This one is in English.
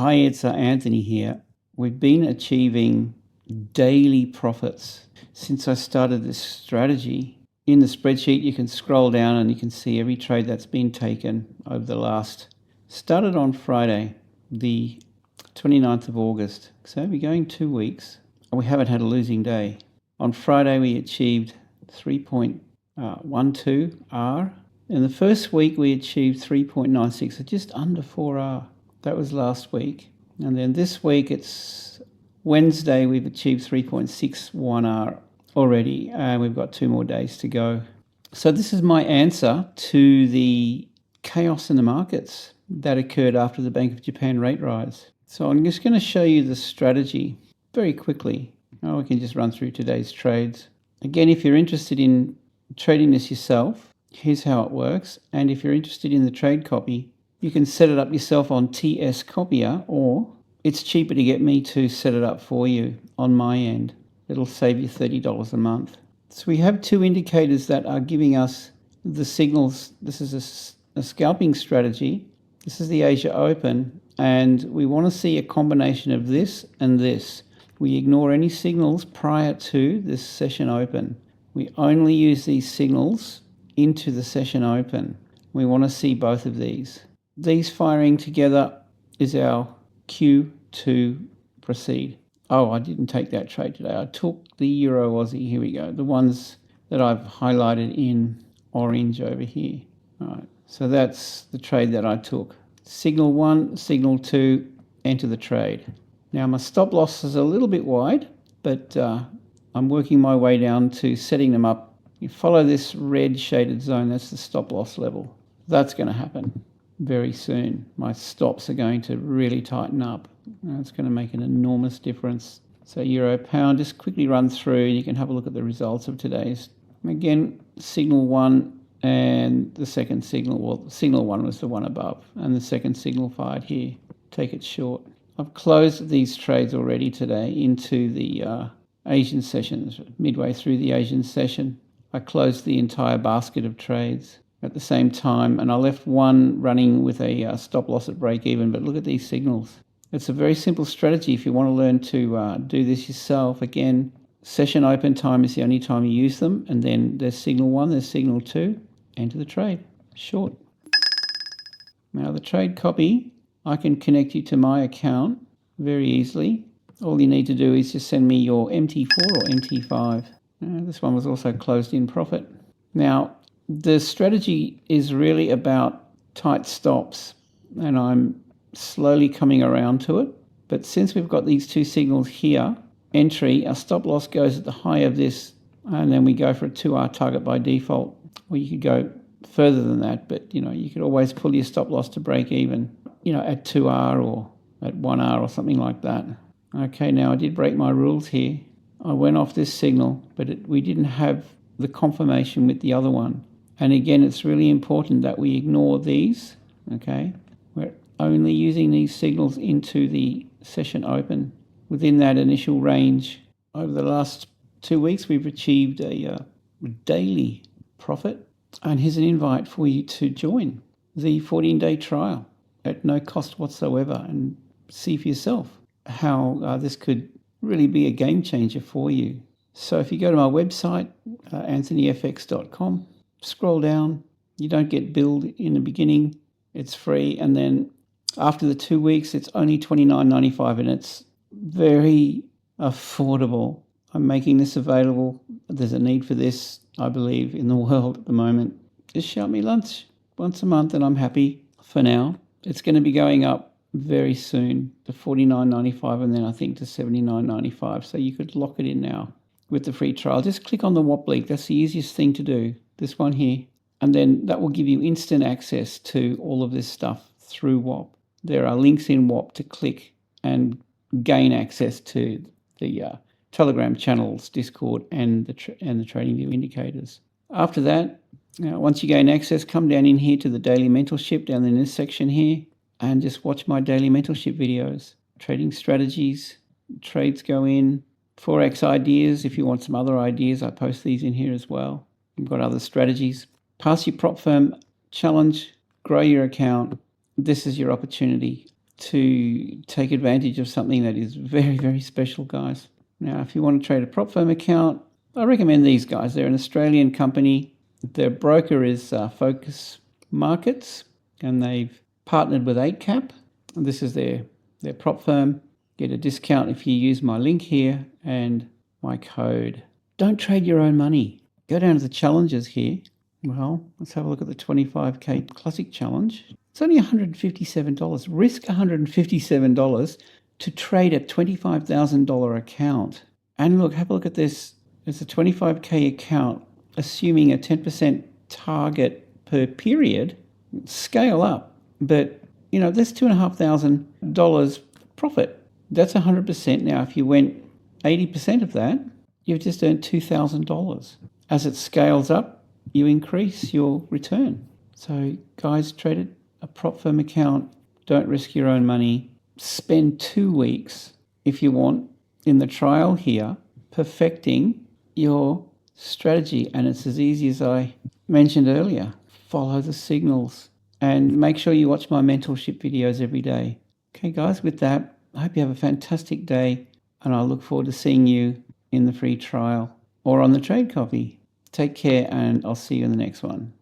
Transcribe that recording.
Hi, it's Anthony here. We've been achieving daily profits since I started this strategy. In the spreadsheet, you can scroll down and you can see every trade that's been taken over the started on Friday, the 29th of August. So we're going 2 weeks and we haven't had a losing day. On Friday, we achieved 3.12 R. In the first week, we achieved 3.96, so just under 4 R. That was last week. And then this week, it's Wednesday, we've achieved 3.61 R already, and we've got 2 more days to go. So this is my answer to the chaos in the markets that occurred after the Bank of Japan rate rise. So I'm just going to show you the strategy very quickly. Now we can just run through today's trades. Again, if you're interested in trading this yourself, here's how it works. And if you're interested in the trade copy, you can set it up yourself on TS Copier, or it's cheaper to get me to set it up for you on my end. It'll save you $30 a month. So we have 2 indicators that are giving us the signals. This is a scalping strategy. This is the Asia Open, and we want to see a combination of this and this. We ignore any signals prior to this session open. We only use these signals into the session open. We want to see both of these. These firing together is our cue to proceed. Oh, I didn't take that trade today. I took the Euro Aussie. Here we go. The ones that I've highlighted in orange over here. All right. So that's the trade that I took. Signal 1, signal 2, enter the trade. Now my stop loss is a little bit wide, but I'm working my way down to setting them up. You follow this red shaded zone, that's the stop loss level. That's going to happen very soon. My stops are going to really tighten up. It's going to make an enormous difference. So Euro Pound, just quickly run through and you can have a look at the results of today's. Again, signal 1 and the second signal, well, signal 1 was the one above, and the second signal fired here. Take it short. I've closed these trades already today into the Asian sessions. Midway through the Asian session, I closed the entire basket of trades at the same time, and I left one running with a stop loss at break even. But look at these signals. It's a very simple strategy if you want to learn to do this yourself. Again, session open time is the only time you use them, and then there's signal 1, there's signal 2, enter the trade, short. Now the trade copy, I can connect you to my account very easily. All you need to do is just send me your MT4 or MT5. This one was also closed in profit. Now, the strategy is really about tight stops, and I'm slowly coming around to it. But since we've got these 2 signals here, entry, our stop loss goes at the high of this, and then we go for a 2R target by default. Or you could go further than that, but you could always pull your stop loss to break even, at 2R or at 1R or something like that. Okay, now I did break my rules here. I went off this signal, but we didn't have the confirmation with the other one. And again, it's really important that we ignore these, okay? We're only using these signals into the session open. Within that initial range, over the last 2 weeks, we've achieved a daily profit. And here's an invite for you to join the 14-day trial at no cost whatsoever and see for yourself how this could really be a game changer for you. So if you go to my website, anthonyfx.com, scroll down. You don't get billed in the beginning. It's free. And then after the 2 weeks, it's only $29.95, and it's very affordable. I'm making this available. There's a need for this, I believe, in the world at the moment. Just shout me lunch once a month and I'm happy for now. It's going to be going up very soon to $49.95 and then I think to $79.95. So you could lock it in now with the free trial. Just click on the WAP link. That's the easiest thing to do. This one here. And then that will give you instant access to all of this stuff through WAP. There are links in WAP to click and gain access to the Telegram channels, Discord, and the TradingView indicators. After that, once you gain access, come down in here to the daily mentorship down in this section here and just watch my daily mentorship videos. Trading strategies, trades go in, Forex ideas. If you want some other ideas, I post these in here as well. You've got other strategies. Pass your prop firm challenge, grow your account. This is your opportunity to take advantage of something that is very, very special, guys. Now, if you want to trade a prop firm account, I recommend these guys. They're an Australian company. Their broker is Focus Markets, and they've partnered with 8cap. And this is their prop firm. Get a discount if you use my link here and my code. Don't trade your own money. Go down to the challenges here. Well, let's have a look at the 25K Classic Challenge. It's only $157. Risk $157 to trade a $25,000 account. And look, have a look at this. It's a 25K account, assuming a 10% target per period. Scale up. But, that's $2,500 profit. That's 100%. Now, if you went 80% of that, you've just earned $2,000. As it scales up, you increase your return. So, guys, trade a prop firm account. Don't risk your own money. Spend 2 weeks, if you want, in the trial here, perfecting your strategy. And it's as easy as I mentioned earlier. Follow the signals and make sure you watch my mentorship videos every day. Okay, guys, with that, I hope you have a fantastic day, and I look forward to seeing you in the free trial or on the trade copy. Take care, and I'll see you in the next one.